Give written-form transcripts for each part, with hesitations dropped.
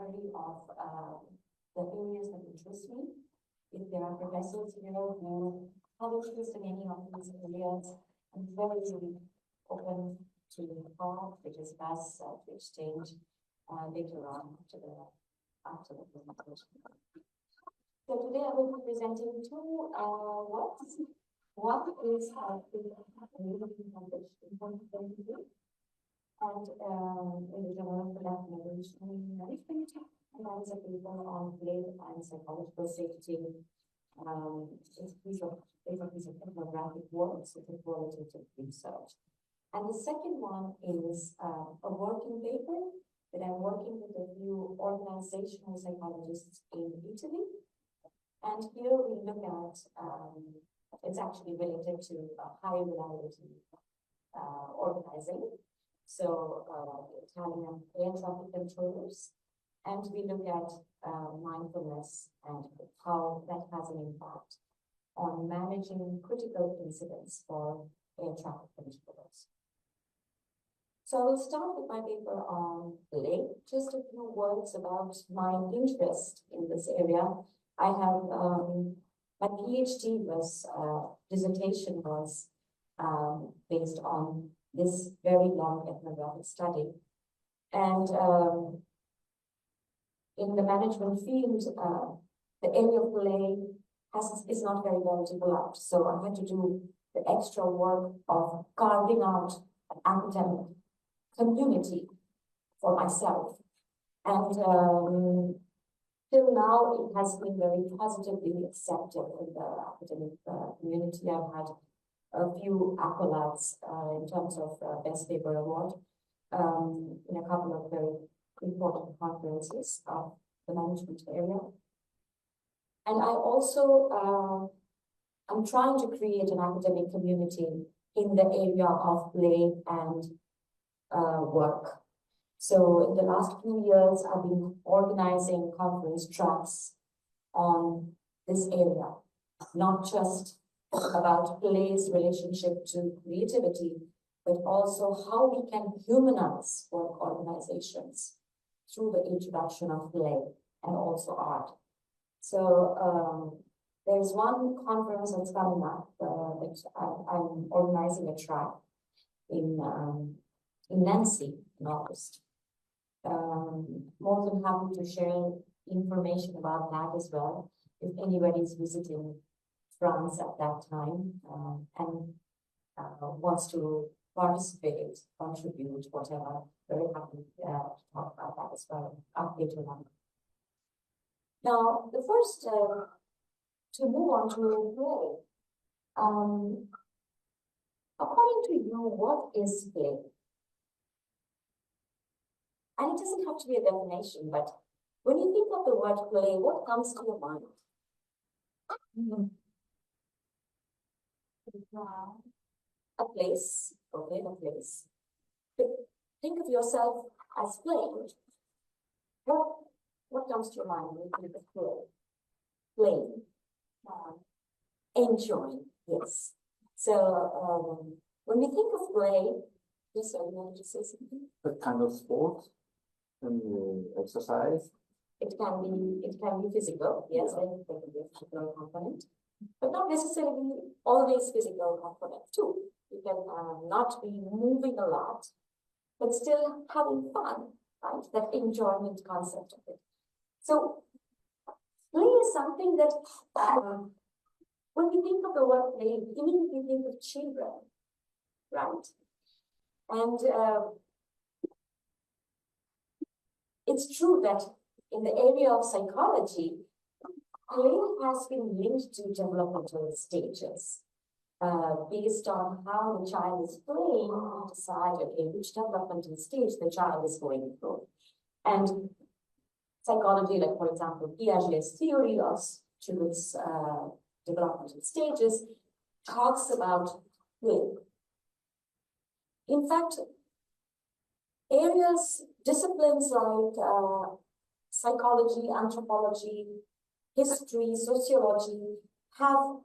summary of the areas that interest me. If there are professors here who have interest in any of these areas, I'm very open to talk, to discuss, to exchange later on after the presentation. So today I will be presenting two works. One is published in 2022 and in the Journal of Rehabilitation Management, and that is a paper on play and psychological safety. It's a piece of ethnographic work, so it's a qualitative research. And the second one is a working paper that I'm working with a few organizational psychologists in Italy. And here we look at, it's actually related to high reliability organizing. So Italian air traffic controllers. And we look at mindfulness and how that has an impact on managing critical incidents for air traffic controllers. So I will start with my paper on play. Just a few words about my interest in this area. I have my PhD dissertation was based on this very long ethnographic study, and in the management field, the area of play is not very well developed. So I had to do the extra work of carving out an academic community for myself. And till now, it has been very positively accepted in the academic community. I've had a few accolades in terms of Best Paper Award in a couple of very important conferences of the management area. And I also, I'm trying to create an academic community in the area of play and work. So in the last few years, I've been organizing conference tracks on this area, not just about play's relationship to creativity, but also how we can humanize work organizations through the introduction of play and also art. So there's one conference that's coming up that I'm organizing a track in Nancy in August. More than happy to share information about that as well if anybody is visiting France at that time and wants to participate, contribute, whatever. Very happy to talk about that as well later on. Now, the first to move on to play. According to you, what is play? And it doesn't have to be a definition, but when you think of the word play, what comes to your mind? A place, okay, a place. But think of yourself as playing. What comes to your mind when you think of play? Playing. Enjoying, yes. So when we think of play, yes, sir, you wanted to say something? What kind of sport? Exercise? It can be physical, yes, yeah. There can be a physical component, but not necessarily always physical component too. You can not be moving a lot, but still having fun, right? That enjoyment concept of it. So play is something that when we think of the word play, immediately we think of children, right? And it's true that in the area of psychology, play has been linked to developmental stages. Based on how the child is playing, we decide, okay, which developmental stage the child is going through. And psychology, like for example, Piaget's theory of children's developmental stages, talks about play. In fact, disciplines like psychology, anthropology, history, sociology have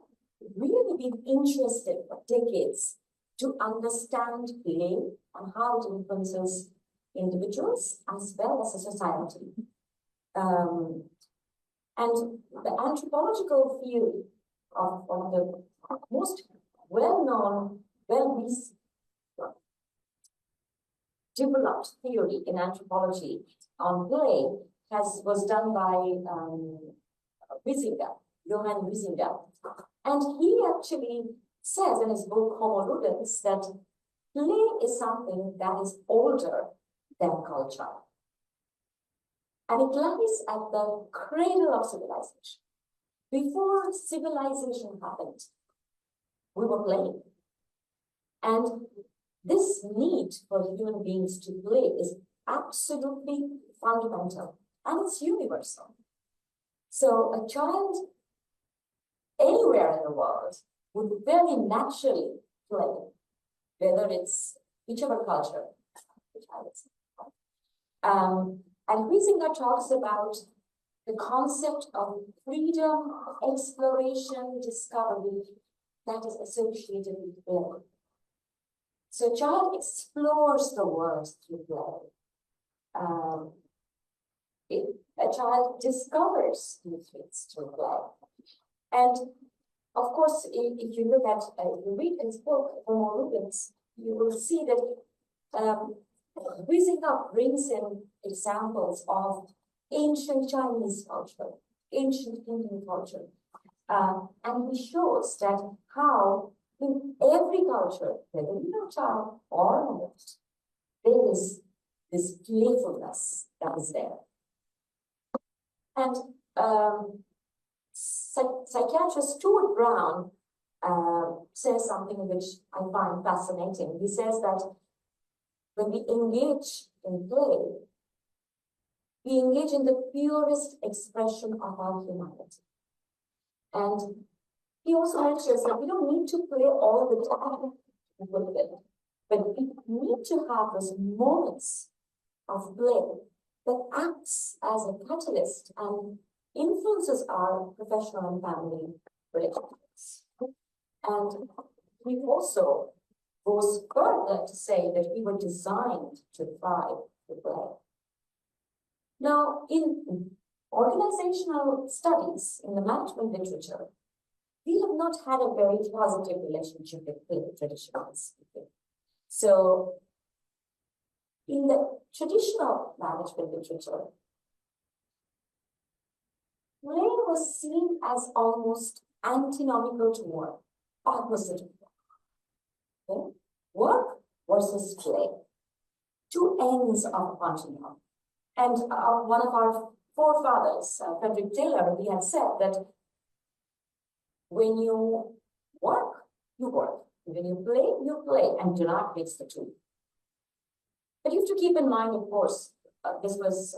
really been interested for decades to understand play and how it influences individuals as well as a society. And the anthropological field of one of the most well-known, developed theory in anthropology on play was done by Johann Huizinga. And he actually says in his book Homo Ludens that play is something that is older than culture. And it lies at the cradle of civilization. Before civilization happened, we were playing. And this need for human beings to play is absolutely fundamental, and it's universal. So a child anywhere in the world would very naturally play, whether it's whichever culture the child is. And Huizinga talks about the concept of freedom, exploration, discovery that is associated with play. So a child explores the world through play. A child discovers new things through play. And of course, if you look at, you read his book, Homo Ludens, you will see that Huizinga brings in examples of ancient Chinese culture, ancient Indian culture. And he shows that how in every culture, whether you're a child or an adult, there is this playfulness that is there. And psychiatrist Stuart Brown says something which I find fascinating. He says that when we engage in play, we engage in the purest expression of our humanity. And he also mentions that we don't need to play all the time with it, but we need to have those moments of play that acts as a catalyst and influences our professional and family relationships. And he also goes further to say that we were designed to thrive with play. Now, in organizational studies, in the management literature, we have not had a very positive relationship with play, traditionally speaking. So, in the traditional management literature, play was seen as almost antinomical to work, opposite of work. Okay? Work versus play, two ends of a continuum. And one of our forefathers, Frederick Taylor, he had said that when you work, you work. When you play, and do not mix the two. But you have to keep in mind, of course, this was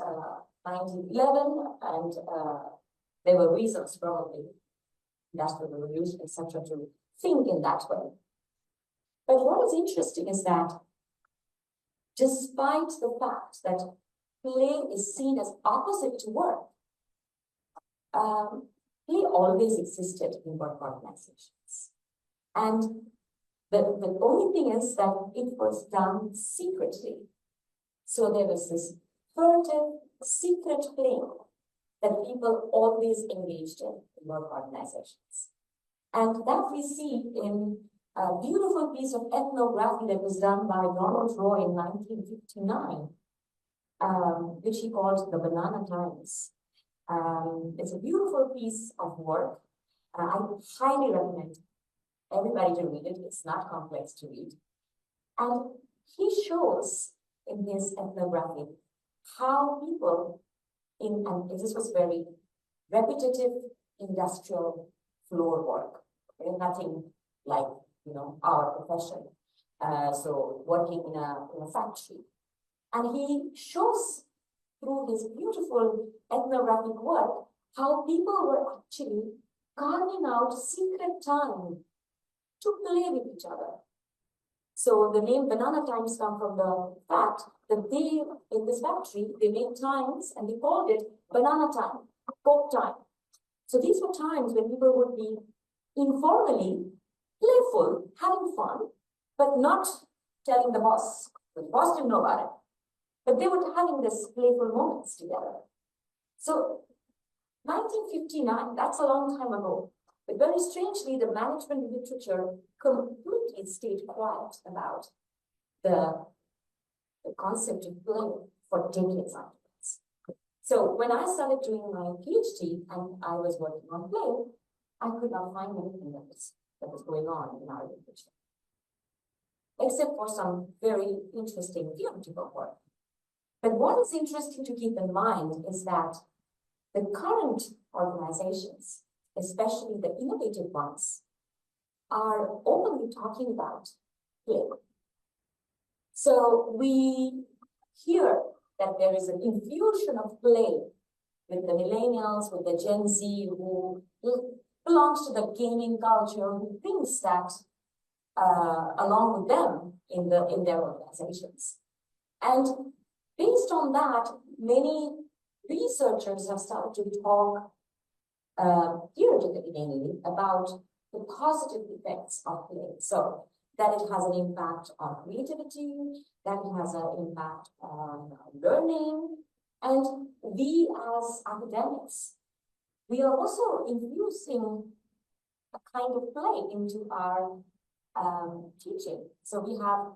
1911, and there were reasons, probably, Industrial Revolution, etc., to think in that way. But what is interesting is that despite the fact that play is seen as opposite to work, play always existed in work organizations. And the only thing is that it was done secretly. So there was this furtive, secret playing that people always engaged in work organizations. And that we see in a beautiful piece of ethnography that was done by Donald Roy in 1959, which he called the Banana Times. It's a beautiful piece of work. I highly recommend everybody to read it. It's not complex to read. And he shows in his ethnography how people and this was very repetitive industrial floor work, okay? Nothing like, our profession. So working in a factory. And he shows through his beautiful ethnographic work how people were actually carving out secret time to play with each other. So the name Banana Times come from the fact that they, in this factory, they made times and they called it banana time, Coke time. So these were times when people would be informally playful, having fun, but not telling the boss. The boss didn't know about it. But they were having this playful moments together. So 1959, that's a long time ago. But very strangely, the management literature completely stayed quiet about the concept of play for decades afterwards. So when I started doing my PhD and I was working on play, I could not find anything that was going on in our literature, except for some very interesting theoretical work. But what is interesting to keep in mind is that the current organizations, especially the innovative ones, are openly talking about play. So we hear that there is an infusion of play with the millennials, with the Gen Z, who belongs to the gaming culture, who brings that along with them in their organizations. And based on that, many researchers have started to talk theoretically mainly about the positive effects of play. So that it has an impact on creativity, that it has an impact on learning. And we as academics, we are also infusing a kind of play into our teaching. So we have,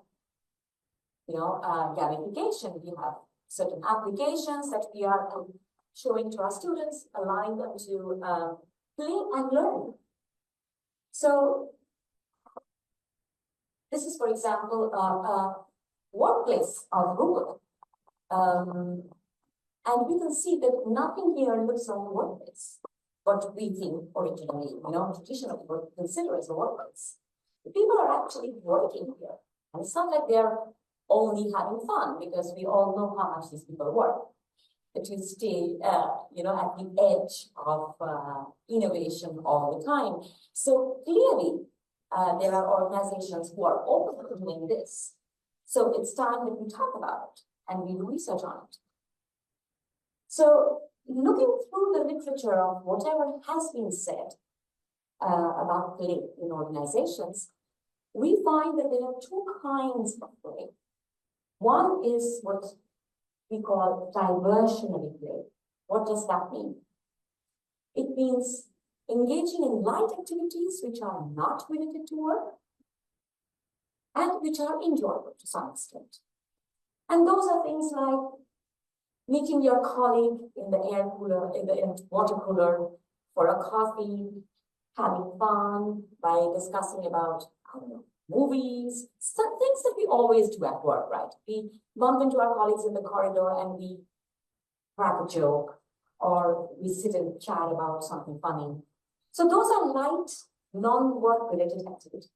gamification, we have certain applications that we are showing to our students, allowing them to play and learn. So this is, for example, a workplace of Google. And we can see that nothing here looks like a workplace, what we think originally, traditionally would consider as a workplace. The people are actually working here. And it's not like they're only having fun, because we all know how much these people work to stay, at the edge of innovation all the time. So clearly, there are organizations who are open to doing this. So it's time that we talk about it and we do research on it. So looking through the literature of whatever has been said about play in organizations, we find that there are two kinds of play. One is what we call diversionary play. What does that mean? It means engaging in light activities which are not related to work and which are enjoyable to some extent. And those are things like meeting your colleague in the air cooler, in the water cooler for a coffee, having fun by discussing about, movies, some things that we always do at work, right? We bump into our colleagues in the corridor and we crack a joke, or we sit and chat about something funny. So those are light, non-work related activities.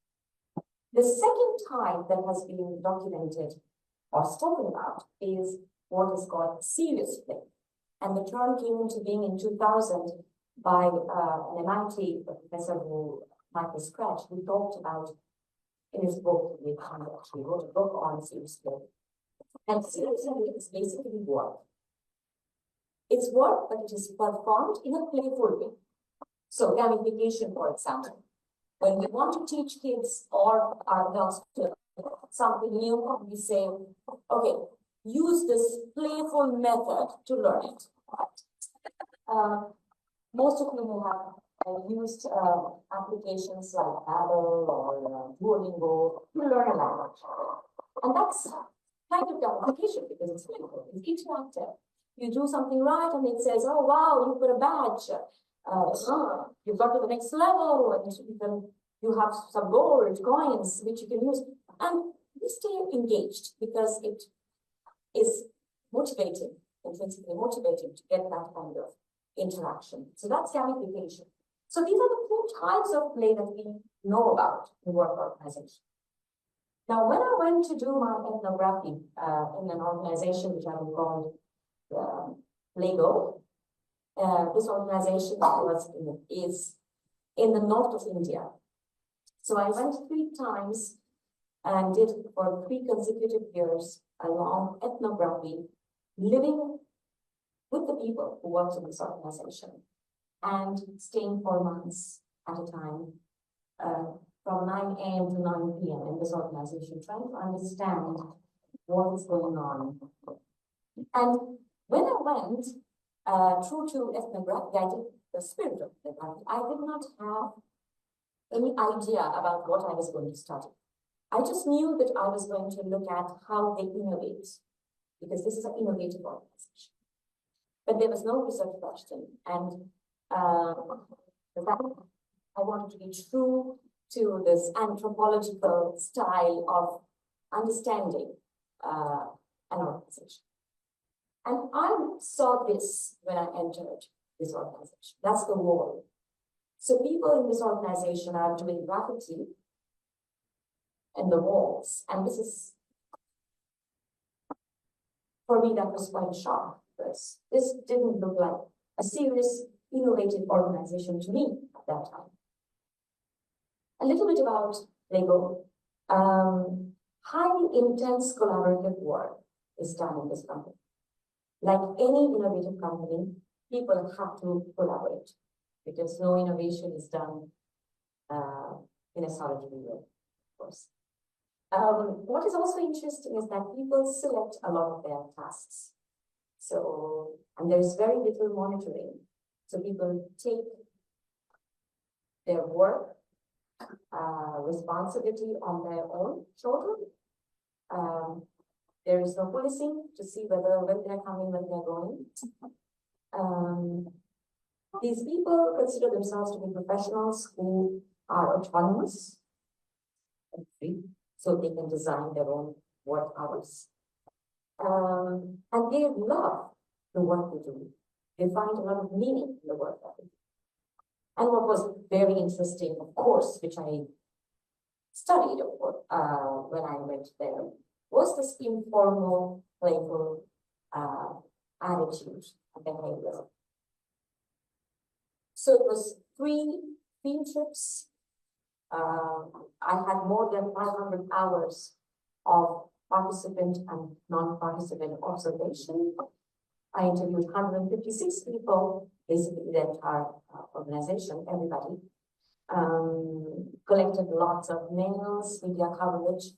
The second type that has been documented or spoken about is what is called serious play. And the term came into being in 2000 by an MIT professor Michael Scratch, who talked about in his book, he actually wrote a book on serious play. And serious play is basically work. It's work, but it is performed in a playful way. So gamification, for example, when we want to teach kids or adults to something new, we say, okay, use this playful method to learn it. Most of you may have used applications like Babbel or Duolingo to learn a language. And that's kind of gamification because it's playful, it's interactive. You do something right and it says, oh wow, you've got a badge. You've got to the next level and you have some gold coins which you can use. And you stay engaged because it is motivating, intrinsically motivating to get that kind of interaction. So that's gamification. So these are the two types of play that we know about in work organization. Now, when I went to do my ethnography in an organization which I would call Lego, this organization is in the north of India. So I went 3 times and did for 3 consecutive years a long ethnography, living with the people who worked in this organization and staying for months at a time from 9 a.m. to 9 p.m. in this organization, trying to understand what is going on. And when I went, true to ethnography, I did the spirit of ethnography. I did not have any idea about what I was going to study. I just knew that I was going to look at how they innovate, because this is an innovative organization. But there was no research question, and I wanted to be true to this anthropological style of understanding an organization. And I saw this when I entered this organization. That's the wall. So people in this organization are doing graffiti in the walls. And this is, for me, that was quite a shock, because this didn't look like a serious, innovative organization to me at that time. A little bit about Lego. Highly intense collaborative work is done in this company. Like any innovative company, people have to collaborate, because no innovation is done in a solitary way, of course. What is also interesting is that people select a lot of their tasks. So, and there's very little monitoring. So people take their work, responsibility on their own shoulders. There is no policing to see when they're coming, when they're going. These people consider themselves to be professionals who are autonomous and free, so they can design their own work hours. And they love the work they do. They find a lot of meaning in the work that they do. And what was very interesting, of course, which I studied when I went there, was this informal, playful attitude and behavior. So it was 3 field trips. I had more than 500 hours of participant and non-participant observation. I interviewed 156 people, basically the entire organization, everybody. Collected lots of mails, media coverage,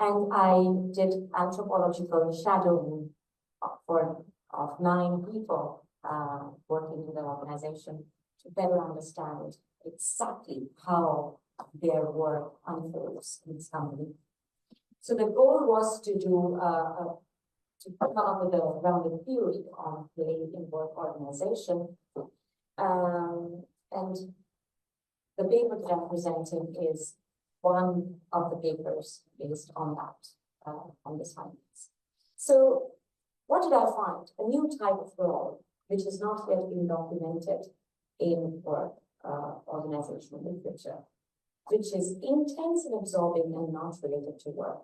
and I did anthropological shadowing of 9 people working in the organization to better understand exactly how their work unfolds in this company. So the goal was to do to come up with a rounded theory on play in work organization, and the paper that I'm presenting is one of the papers based on that, on this findings. So what did I find? A new type of role, which has not yet been documented in work organizational literature, which is intense and absorbing and not related to work.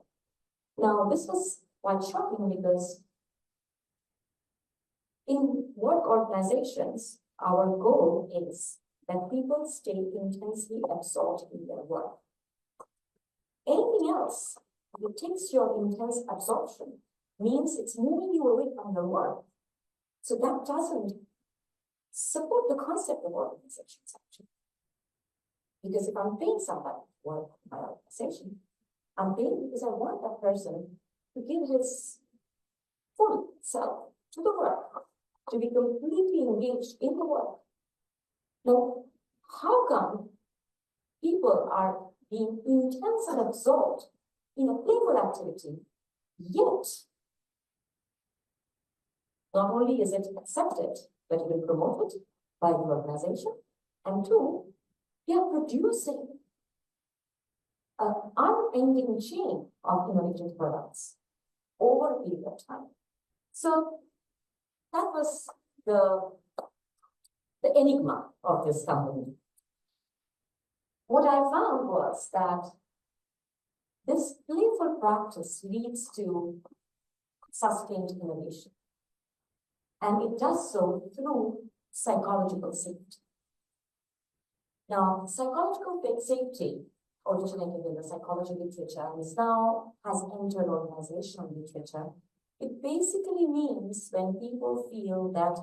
Now, this was quite shocking, because in work organizations, our goal is that people stay intensely absorbed in their work. Anything else that takes your intense absorption means it's moving you away from your work. So that doesn't support the concept of organizations, actually. Because if I'm paying somebody to work in my organization, I'm paying because I want that person to give his full self to the work, to be completely engaged in the work. Now, how come people are being intense and absorbed in a playful activity, yet not only is it accepted, but it will be promoted by the organization, and 2, they are producing an unending chain of innovative products over a period of time. So that was the enigma of this company. What I found was that this playful practice leads to sustained innovation. And it does so through psychological safety. Now, psychological safety originated in the psychology literature and has entered organizational literature. It basically means when people feel that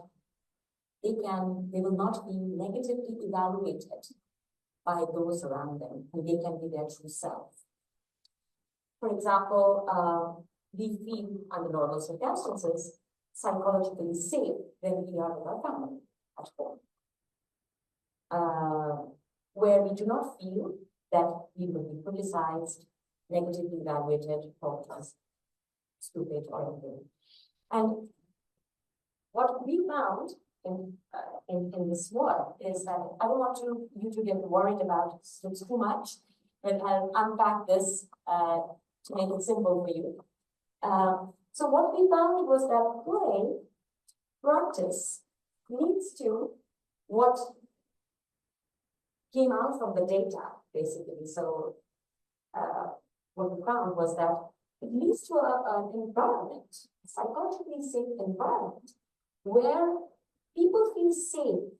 they will not be negatively evaluated by those around them, and they can be their true self. For example, we feel under normal circumstances psychologically safe than we are with our family at home. Where we do not feel that we will be criticized, negatively evaluated, thought as stupid or anything. And what we found in this work is that I don't want you to get worried about it too much, but I'll unpack this to make it simple for you. So what we found was that play practice leads to what came out from the data, basically. So what we found was that it leads to an environment, a psychologically safe environment, where people feel safe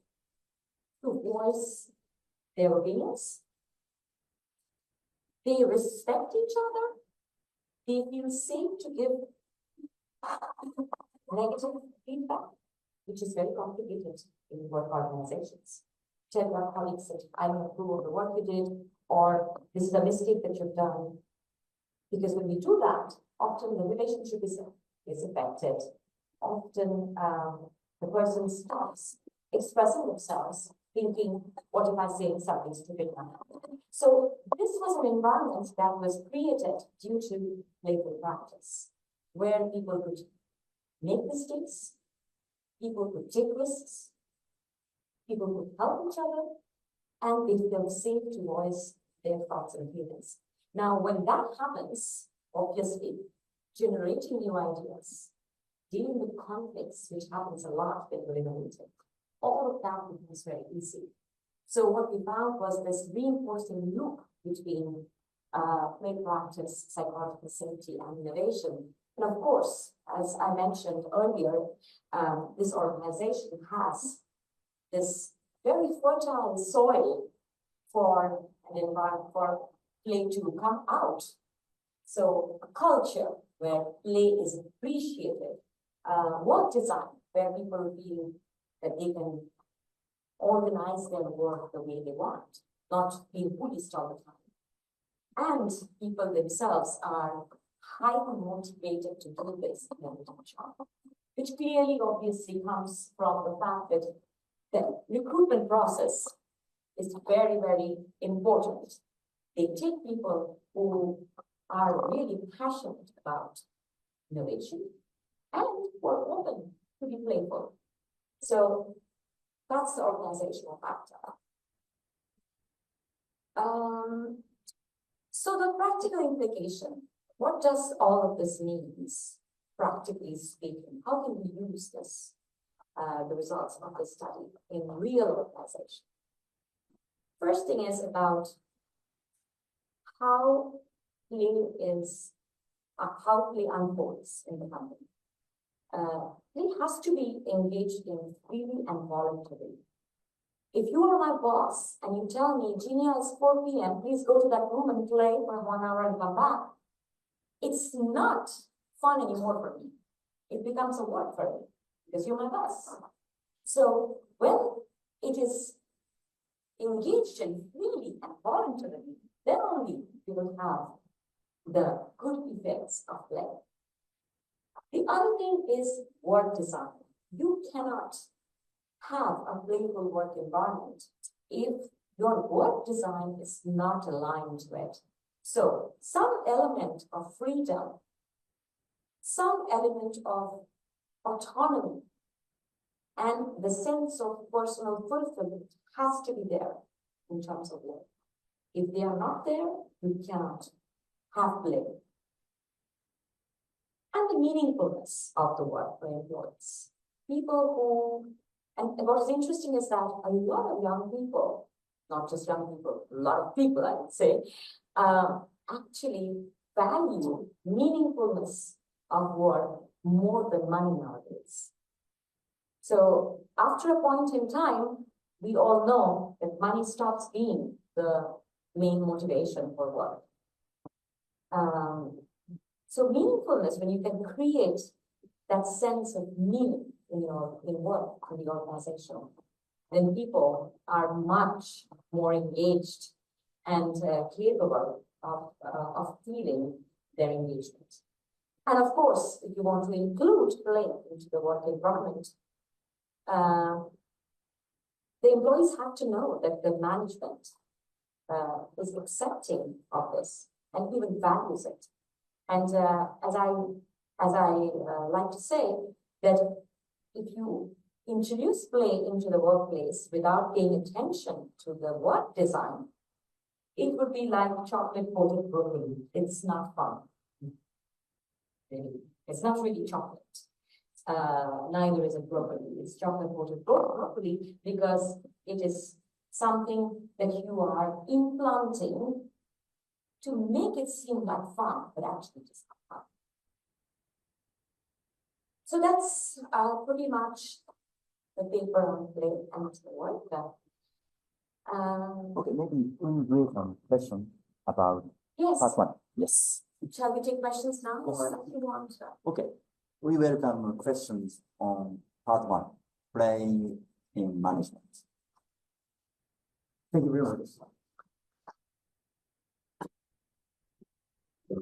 to voice their opinions. They respect each other. They feel safe to give negative feedback, which is very complicated in work organizations. Tell your colleagues that I don't approve of the work you did, or this is a mistake that you've done. Because when we do that, often the relationship is affected. Often the person stops expressing themselves, thinking, what if I say something stupid now? So this was an environment that was created due to playful practice, where people could make mistakes, people could take risks, people could help each other, and they feel safe to voice their thoughts and feelings. Now, when that happens, obviously, generating new ideas, dealing with conflicts, which happens a lot when we're in a meeting, all of that becomes very easy. So what we found was this reinforcing loop between play practice, psychological safety, and innovation. And of course, as I mentioned earlier, this organization has this very fertile soil for an environment, for play to come out. So a culture where play is appreciated, work design where people feel that they can organize their work the way they want, not being policed all the time. And people themselves are highly motivated to do this in their job, which clearly obviously comes from the fact that the recruitment process is very, very important. They take people who are really passionate about innovation and who are open to be playful. So that's the organizational factor. So the practical implication, what does all of this mean, practically speaking? How can we use this, the results of this study in real organization? First thing is about how play unfolds in the company. Play has to be engaged in freely and voluntarily. If you are my boss and you tell me, Jinia, it's 4 p.m., please go to that room and play for 1 hour and come back, it's not fun anymore for me. It becomes a work for me because you're my boss. So when it is engaged in freely and voluntarily, then only you will have the good effects of play. The other thing is work design. You cannot have a playful work environment if your work design is not aligned to it. So some element of freedom, some element of autonomy, and the sense of personal fulfillment has to be there in terms of work. If they are not there, you cannot have play. And the meaningfulness of the work for employees. People who, and what is interesting is that a lot of young people, not just young people, a lot of people, I would say, actually value meaningfulness of work more than money nowadays. So after a point in time, we all know that money stops being the main motivation for work. So meaningfulness, when you can create that sense of meaning in work, in the organization, then people are much more engaged and capable of feeling their engagement. And of course, if you want to include play into the work environment, the employees have to know that the management is accepting of this and even values it. And as I like to say, that if you introduce play into the workplace without paying attention to the work design, it would be like chocolate coated broccoli. It's not fun. It's not really chocolate. Neither is it broccoli. It's chocolate coated broccoli because it is something that you are implanting to make it seem like fun, but actually it is not fun. So that's pretty much the paper on play and the work. Okay, maybe we will have a question about part one. Yes. Shall we take questions now? Yes. Or if you want to? Okay. We welcome questions on part one, playing in management. Thank you very much.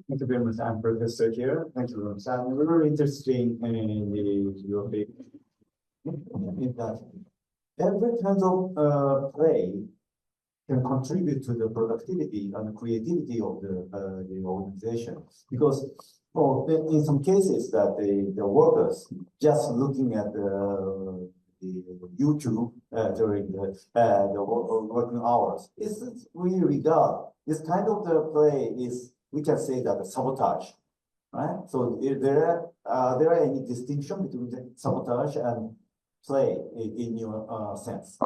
Thank you very much. I'm Professor here. Thank you very much. I'm very interested in your paper. In that every kind of play can contribute to the productivity and creativity of the organization, because in some cases that the workers just looking at the YouTube during the working hours, we regard this kind of the play is, we can say that sabotage, right? So if there are any distinction between the sabotage and play in your sense?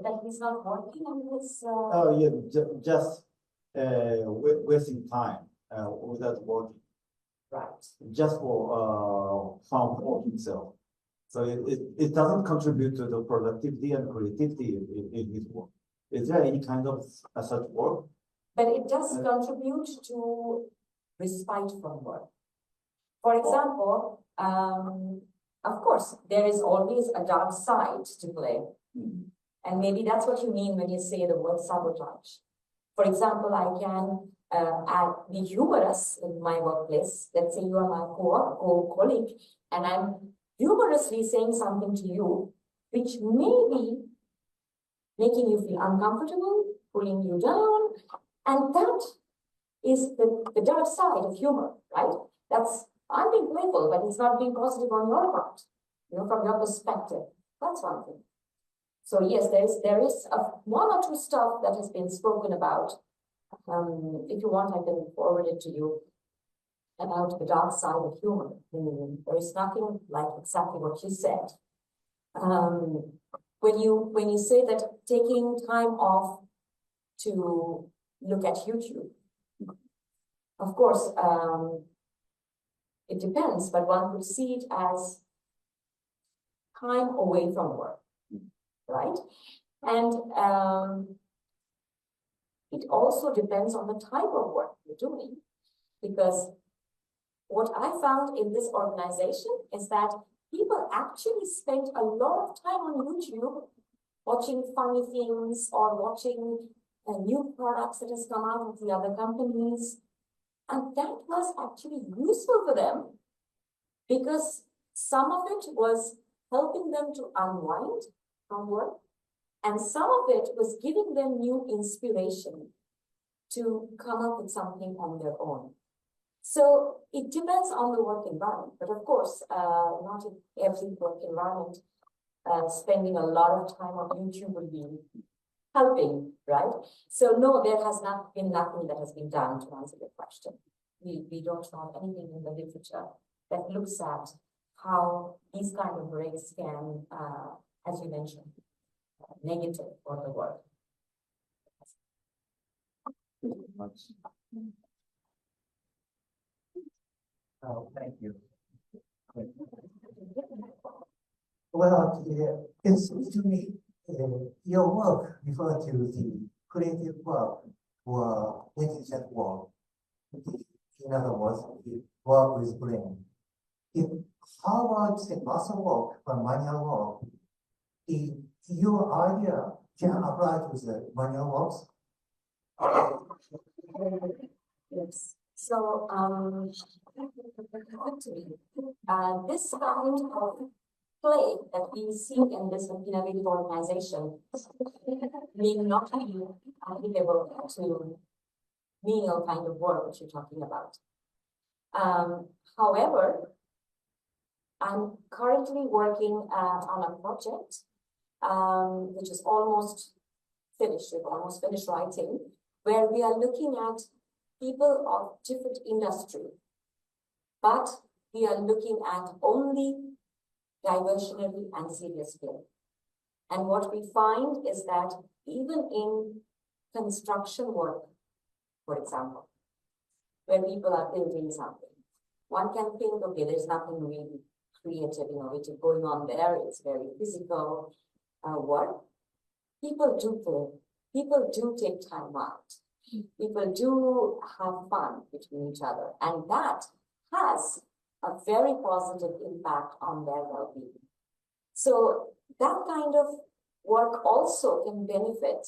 That he's not working on this. Oh yeah, just wasting time without working. Right. Just for fun for himself. So it doesn't contribute to the productivity and creativity in his work. Is there any kind of such work? But it does contribute to respite from work. For example, of course, there is always a dark side to play. And maybe that's what you mean when you say the word sabotage. For example, I can be humorous in my workplace. Let's say you are my colleague, and I'm humorously saying something to you, which may be making you feel uncomfortable, pulling you down. And that is the dark side of humor, right? I'm being playful, but it's not being positive on your part, from your perspective. That's one thing. So yes, there is one or two stuff that has been spoken about. If you want, I can forward it to you about the dark side of humor. There is nothing like exactly what you said. When you say that taking time off to look at YouTube, of course, it depends, but one could see it as time away from work, right? And it also depends on the type of work you're doing, because what I found in this organization is that people actually spend a lot of time on YouTube watching funny things or watching new products that has come out of the other companies. And that was actually useful for them because some of it was helping them to unwind from work, and some of it was giving them new inspiration to come up with something on their own. So it depends on the work environment, but of course, not in every work environment, spending a lot of time on YouTube will be helping, right? So no, there has not been nothing that has been done to answer your question. We don't know anything in the literature that looks at how these kind of breaks can, as you mentioned, negative for the work. Oh, thank you. Well, it seems to me your work refers to the creative work or intelligent work. In other words, the work with brain. How about the muscle work or manual work? Your idea can apply to the manual works? Thanks. So, this kind of play that we see in this innovative organization may not be applicable to menial kind of work which you're talking about. However, I'm currently working on a project which is almost finished. We've almost finished writing, where we are looking at people of different industry, but we are looking at only diversionary and serious play. And what we find is that even in construction work, for example, where people are building something, one can think, okay, there's nothing really creative, innovative going on there. It's very physical work. People do play. People do take time out. People do have fun between each other. And that has a very positive impact on their well-being. So that kind of work also can benefit,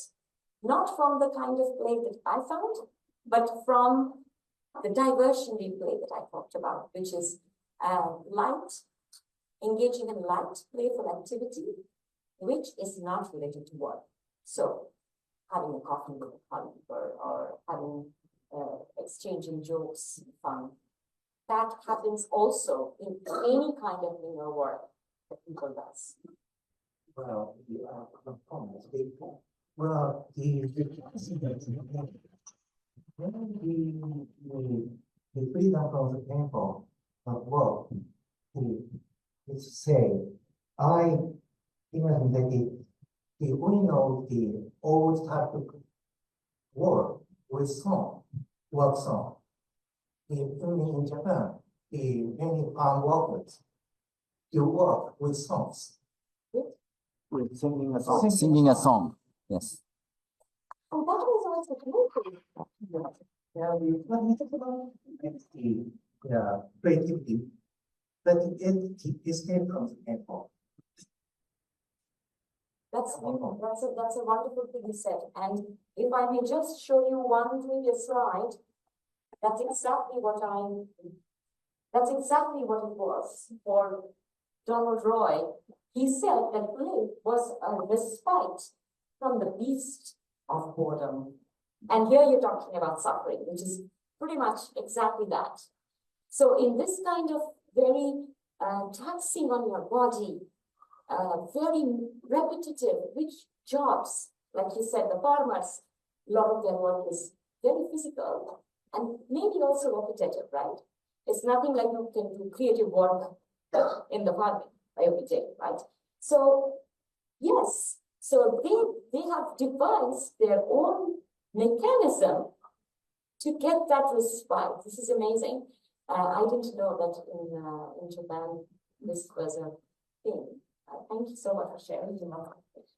not from the kind of play that I found, but from the diversionary play that I talked about, which is engaging in light, playful activity, which is not related to work. So having a coffee with a colleague or having exchanging jokes, fun. That happens also in any kind of inner work that people does. Well, the freedom from the temple of work is say, I imagine that the original, the old type of work with song, work song. In Japan, many farm workers do work with songs. With singing a song. Singing a song, yes. And that was also beautiful. Yeah, we talk about the creativity, but it escaped from the temple. That's a wonderful thing you said. And if I may just show you one previous slide, that's exactly what it was for Donald Roy. He said that play was a respite from the beast of boredom. And here you're talking about suffering, which is pretty much exactly that. So in this kind of very taxing on your body, very repetitive, rich jobs, like you said, the farmers, a lot of their work is very physical and maybe also repetitive, right? It's nothing like you can do creative work in the farming every day, right? So yes, so they have devised their own mechanism to get that respite. This is amazing. I didn't know that in Japan this was a thing. Thank you so much for sharing.